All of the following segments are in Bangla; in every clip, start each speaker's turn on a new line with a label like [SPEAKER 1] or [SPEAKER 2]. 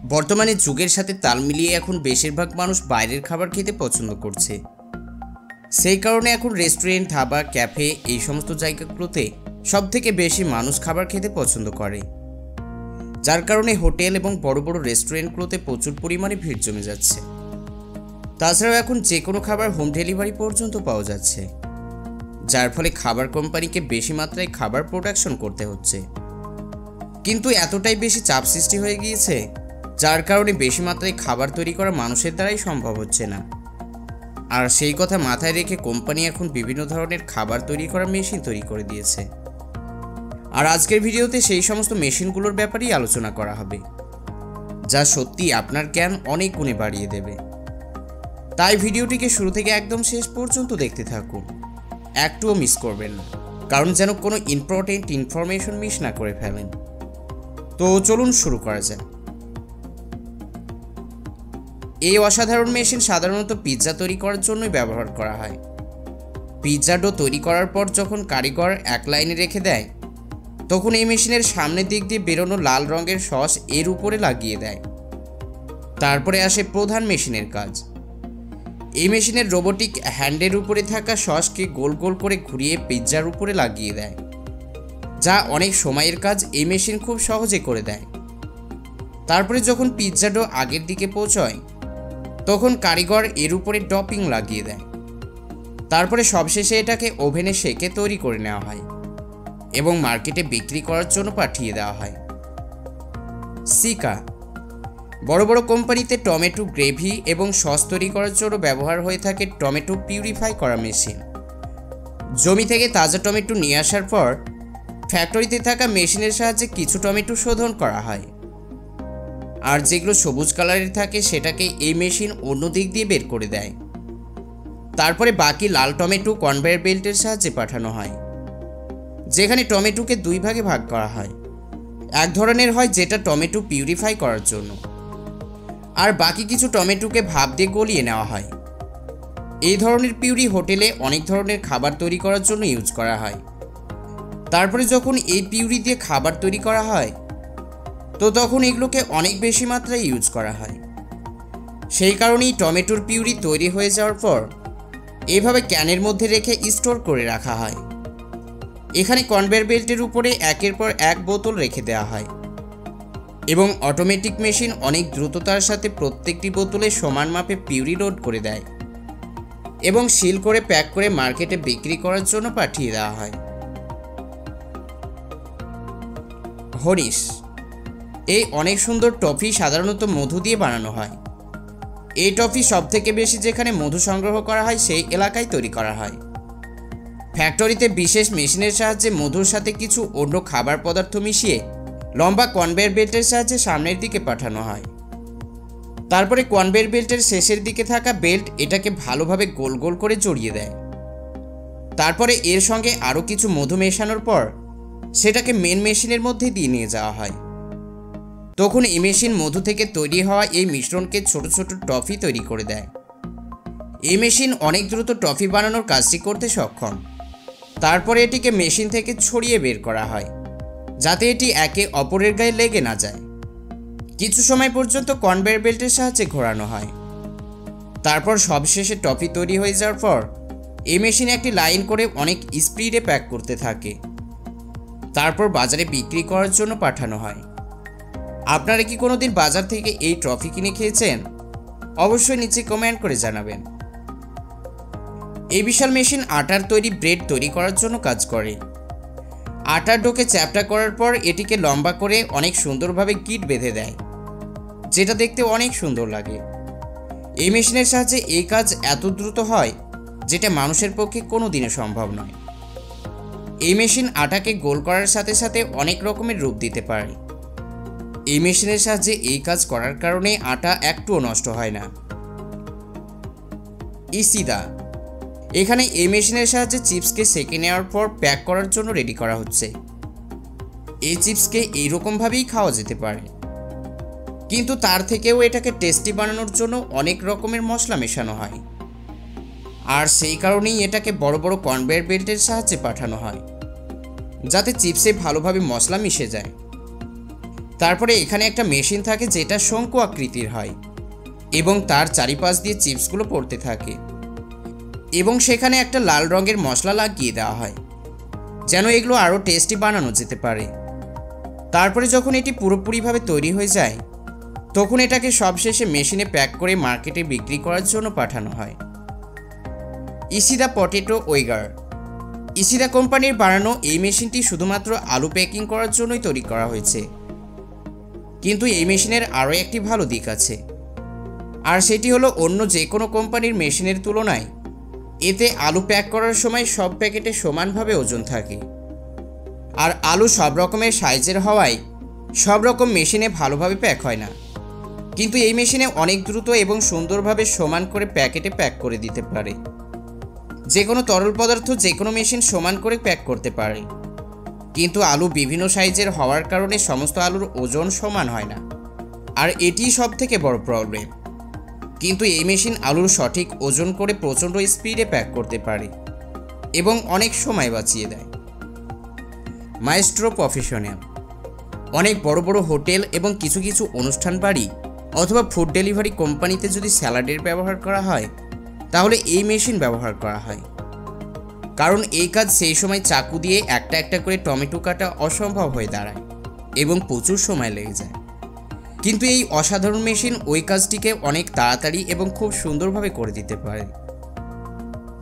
[SPEAKER 1] বর্তমানে যুগের সাথে তাল মিলিয়ে এখন বেশিরভাগ মানুষ বাইরের খাবার খেতে পছন্দ করছে। সেই কারণে এখন রেস্টুরেন্ট, ধাবা, ক্যাফে এই সমস্ত জায়গাগুলোতে সবথেকে বেশি মানুষ খাবার খেতে পছন্দ করে, যার কারণে হোটেল এবং বড় বড় রেস্টুরেন্টগুলোতে প্রচুর পরিমাণে ভিড় জমে যাচ্ছে। তাছাড়াও এখন যে কোনো খাবার হোম ডেলিভারি পর্যন্ত পাওয়া যাচ্ছে, যার ফলে খাবার কোম্পানিকে বেশি মাত্রায় খাবার প্রোডাকশন করতে হচ্ছে। কিন্তু এতটাই বেশি চাপ সৃষ্টি হয়ে গিয়েছে, যার কারণে বেশি মাত্রায় খাবার তৈরি করা মানুষের দ্বারাই সম্ভব হচ্ছে না। আর সেই কথা মাথায় রেখে কোম্পানি এখন বিভিন্ন ধরনের খাবার তৈরি করার মেশিন তৈরি করে দিয়েছে। আর আজকের ভিডিওতে সেই সমস্ত মেশিনগুলোর ব্যাপারেই আলোচনা করা হবে, যা সত্যি আপনার জ্ঞান অনেক গুণে বাড়িয়ে দেবে। তাই ভিডিওটিকে শুরু থেকে একদম শেষ পর্যন্ত দেখতে থাকুন, একটুও মিস করবেন না, কারণ যেন কোনো ইম্পর্টেন্ট ইনফরমেশন মিস না করে ফেলেন। তো চলুন শুরু করা যাক। এই অসাধারণ মেশিন সাধারণত পিৎজা তৈরি করার জন্যই ব্যবহার করা হয়। পিৎজা ডো তৈরি করার পর যখন কারিগর এক লাইনে রেখে দেয়, তখন এই মেশিনের সামনের দিক দিয়ে বেরোনো লাল রঙের সস এর উপরে লাগিয়ে দেয়। তারপরে আসে প্রধান মেশিনের কাজ। এই মেশিনের রোবোটিক হ্যান্ডের উপরে থাকা সসকে গোল গোল করে ঘুরিয়ে পিৎজার উপরে লাগিয়ে দেয়, যা অনেক সময়ের কাজ এই মেশিন খুব সহজে করে দেয়। তারপরে যখন পিৎজা ডো আগের দিকে পৌঁছয়, তখন কারিগর এর উপরে টপিং লাগিয়ে দেয়। তারপরে সবশেষে এটাকে ওভেনে সেকে তৈরি করে নেওয়া হয় এবং মার্কেটে বিক্রি করার জন্য পাঠিয়ে দেওয়া হয়। সিকা বড় বড় কোম্পানিতে টমেটো গ্রেভি এবং সস তৈরি করার জন্য ব্যবহার হয়ে থাকে টমেটো পিউরিফাই করা মেশিন। জমি থেকে তাজা টমেটো নিয়ে আসার পর ফ্যাক্টরিতে থাকা মেশিনের সাহায্যে কিছু টমেটো শোধন করা হয়, আর যেগুলো সবুজ কালারের থাকে সেটাকে এই মেশিন অন্য দিক দিয়ে বের করে দেয়। তারপরে বাকি লাল টমেটো কনভেয়ার বেল্টের সাহায্যে পাঠানো হয়, যেখানে টমেটোকে দুই ভাগে ভাগ করা হয়। এক ধরনের হয় যেটা টমেটো পিউরিফাই করার জন্য, আর বাকি কিছু টমেটোকে ভাপ দিয়ে গলিয়ে নেওয়া হয়। এই ধরনের পিউরি হোটেলে অনেক ধরনের খাবার তৈরি করার জন্য ইউজ করা হয়। তারপরে যখন এই পিউরি দিয়ে খাবার তৈরি করা হয়, তো তখন এগুলোকে অনেক বেশি মাত্রায় ইউজ করা হয়। সেই কারণেই টমেটোর পিউরি তৈরি হয়ে যাওয়ার পর এভাবে ক্যানের মধ্যে রেখে স্টোর করে রাখা হয়। এখানে কনভেয়ার বেল্টের উপরে একের পর এক বোতল রেখে দেওয়া হয় এবং অটোমেটিক মেশিন অনেক দ্রুততার সাথে প্রত্যেকটি বোতলে সমান মাপে পিউরি লোড করে দেয় এবং সিল করে প্যাক করে মার্কেটে বিক্রি করার জন্য পাঠিয়ে দেওয়া হয়। হরিশ এই অনেক সুন্দর টফি সাধারণত মধু দিয়ে বানানো হয়। এই টফি সবথেকে বেশি যেখানে মধু সংগ্রহ করা হয় সেই এলাকায় তৈরি করা হয়। ফ্যাক্টরিতে বিশেষ মেশিনের সাহায্যে মধুর সাথে কিছু অন্য খাবার পদার্থ মিশিয়ে লম্বা কনভেয়ার বেল্টের সাহায্যে সামনের দিকে পাঠানো হয়। তারপরে কনভেয়ার বেল্টের শেষের দিকে থাকা বেল্ট এটাকে ভালোভাবে গোল গোল করে জড়িয়ে দেয়। তারপরে এর সঙ্গে আরও কিছু মধু মেশানোর পর সেটাকে মেন মেশিনের মধ্যে দিয়ে নিয়ে যাওয়া হয়। তখন এই মেশিন মধু থেকে তৈরি হওয়া এই মিশ্রণকে ছোট ছোট টফি তৈরি করে দেয়। এই মেশিন অনেক দ্রুত টফি বানানোর কাজটি করতে সক্ষম। তারপরে এটিকে মেশিন থেকে ছড়িয়ে বের করা হয়, যাতে এটি একে অপরের গায়ে লেগে না যায়। কিছু সময় পর্যন্ত কনভেয়ার বেল্টের সাহায্যে ঘোরানো হয়। তারপর সবশেষে টফি তৈরি হয়ে যাওয়ার পর এই মেশিন একটি লাইন করে অনেক স্পিডে প্যাক করতে থাকে। তারপর বাজারে বিক্রি করার জন্য পাঠানো হয়। আপনারা কি কোনোদিন বাজার থেকে এই ট্রফি কিনে খেয়েছেন? অবশ্যই নিচে কমেন্ট করে জানাবেন। এই বিশাল মেশিন আটার তৈরি ব্রেড তৈরি করার জন্য কাজ করে। আটার ডোকে চ্যাপ্টা করার পর এটিকে লম্বা করে অনেক সুন্দরভাবে গিট বেঁধে দেয়, যেটা দেখতে অনেক সুন্দর লাগে। এই মেশিনের সাহায্যে এই কাজ এত দ্রুত হয় যেটা মানুষের পক্ষে কোনো দিনে সম্ভব নয়। এই মেশিন আটাকে গোল করার সাথে সাথে অনেক রকমের রূপ দিতে পারে। এই মেশিনের সাহায্যে এই কাজ করার কারণে আটা একটুও নষ্ট হয় না। ইসিদা এখানে এই মেশিনের সাহায্যে চিপসকে সেকে নেওয়ার পর প্যাক করার জন্য রেডি করা হচ্ছে। এই চিপসকে এইরকমভাবেই খাওয়া যেতে পারে, কিন্তু তার থেকেও এটাকে টেস্টি বানানোর জন্য অনেক রকমের মশলা মেশানো হয়, আর সেই কারণেই এটাকে বড় বড় কনভেয়ার বেল্টের সাহায্যে পাঠানো হয়, যাতে চিপসে ভালোভাবে মশলা মিশে যায়। তারপরে এখানে একটা মেশিন থাকে যেটা শঙ্কু আকৃতির হয় এবং তার চারিপাশ দিয়ে চিপসগুলো পড়তে থাকে এবং সেখানে একটা লাল রঙের মশলা লাগিয়ে দেওয়া হয় যেন এগুলো আরও টেস্টি বানানো যেতে পারে। তারপরে যখন এটি পুরোপুরিভাবে তৈরি হয়ে যায় তখন এটাকে সবশেষে মেশিনে প্যাক করে মার্কেটে বিক্রি করার জন্য পাঠানো হয়। ইসিদা পটেটো ওয়েগার। ইসিদা কোম্পানির বানানো এই মেশিনটি শুধুমাত্র আলু প্যাকিং করার জন্যই তৈরি করা হয়েছে, কিন্তু এই মেশিনের আরও একটি ভালো দিক আছে, আর সেটি হলো অন্য যে কোনো কোম্পানির মেশিনের তুলনায় এতে আলু প্যাক করার সময় সব প্যাকেটে সমানভাবে ওজন থাকে। আর আলু সব রকমের সাইজের হওয়ায় সব রকম মেশিনে ভালোভাবে প্যাক হয় না, কিন্তু এই মেশিনে অনেক দ্রুত এবং সুন্দরভাবে সমান করে প্যাকেটে প্যাক করে দিতে পারে। যে কোনো তরল পদার্থ যে কোনো মেশিন সমান করে প্যাক করতে পারে, কিন্তু আলু বিভিন্ন সাইজের হওয়ার কারণে সমস্ত আলুর ওজন সমান হয় না, আর এটিই সব থেকে বড় প্রবলেম। কিন্তু এই মেশিন আলুর সঠিক ওজন করে প্রচণ্ড স্পিডে প্যাক করতে পারে এবং অনেক সময় বাঁচিয়ে দেয়। Maestro professional. অনেক বড় বড় হোটেল এবং কিছু কিছু অনুষ্ঠান বাড়ি অথবা ফুড ডেলিভারি কোম্পানিতে যদি স্যালাডের ব্যবহার করা হয় তাহলে এই মেশিন ব্যবহার করা হয়, কারণ এই কাজ সেই সময় চাকু দিয়ে একটা একটা করে টমেটো কাটা অসম্ভব হয়ে দাঁড়ায় এবং প্রচুর সময় লেগে যায়। কিন্তু এই অসাধারণ মেশিন ওই কাজটিকে অনেক তাড়াতাড়ি এবং খুব সুন্দরভাবে করে দিতে পারে।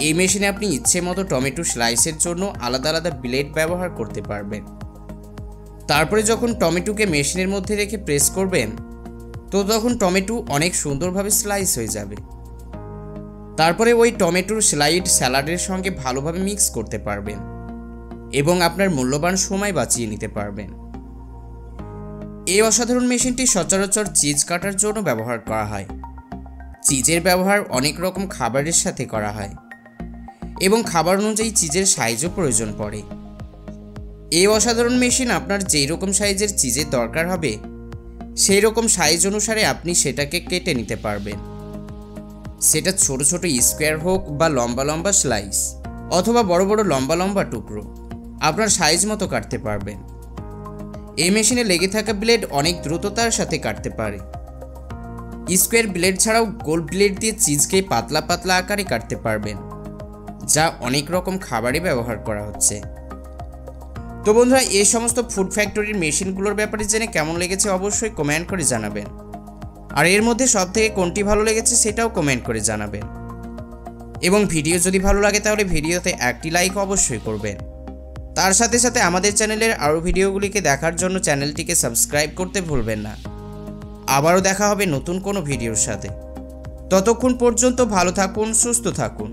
[SPEAKER 1] এই মেশিনে আপনি ইচ্ছে মতো টমেটো স্লাইসের জন্য আলাদা আলাদা ব্লেড ব্যবহার করতে পারবেন। তারপরে যখন টমেটোকে মেশিনের মধ্যে রেখে প্রেস করবেন তো তখন টমেটো অনেক সুন্দরভাবে স্লাইস হয়ে যাবে। তারপরে ওই টমেটোর স্লাইড স্যালাডের সঙ্গে ভালোভাবে মিক্স করতে পারবেন এবং আপনার মূল্যবান সময় বাঁচিয়ে নিতে পারবেন। এই অসাধারণ মেশিনটি সচরাচর চিজ কাটার জন্য ব্যবহার করা হয়। চিজের ব্যবহার অনেক রকম খাবারের সাথে করা হয় এবং খাবার অনুযায়ী চিজের সাইজও প্রয়োজন পড়ে। এই অসাধারণ মেশিন আপনার যেই রকম সাইজের চিজের দরকার হবে সেই রকম সাইজ অনুসারে আপনি সেটাকে কেটে নিতে পারবেন। সেটা ছোট ছোট স্কোয়ার হোক বা লম্বা লম্বা স্লাইস অথবা বড় বড় লম্বা লম্বা টুকরো, আপনার সাইজ মতো কাটতে পারবেন। এই মেশিনে লেগে থাকা ব্লেড অনেক দ্রুততার সাথে কাটতে পারে। স্কোয়ার ব্লেড ছাড়াও গোল ব্লেড দিয়ে চিজকে পাতলা পাতলা আকারে কাটতে পারবেন, যা অনেক রকম খাবারে ব্যবহার করা হচ্ছে। তো বন্ধুরা, এই সমস্ত ফুড ফ্যাক্টরির মেশিনগুলোর ব্যাপারে জেনে কেমন লেগেছে অবশ্যই কমেন্ট করে জানাবেন, আর এর মধ্যে সব থেকে কোনটি ভালো লেগেছে সেটাও কমেন্ট করে জানাবেন। এবং ভিডিও যদি ভালো লাগে তাহলে ভিডিওতে একটি লাইক অবশ্যই করবেন। তার সাথে সাথে আমাদের চ্যানেলের আরও ভিডিওগুলিকে দেখার জন্য চ্যানেলটিকে সাবস্ক্রাইব করতে ভুলবেন না। আবারও দেখা হবে নতুন কোনো ভিডিওর সাথে। ততক্ষণ পর্যন্ত ভালো থাকুন, সুস্থ থাকুন।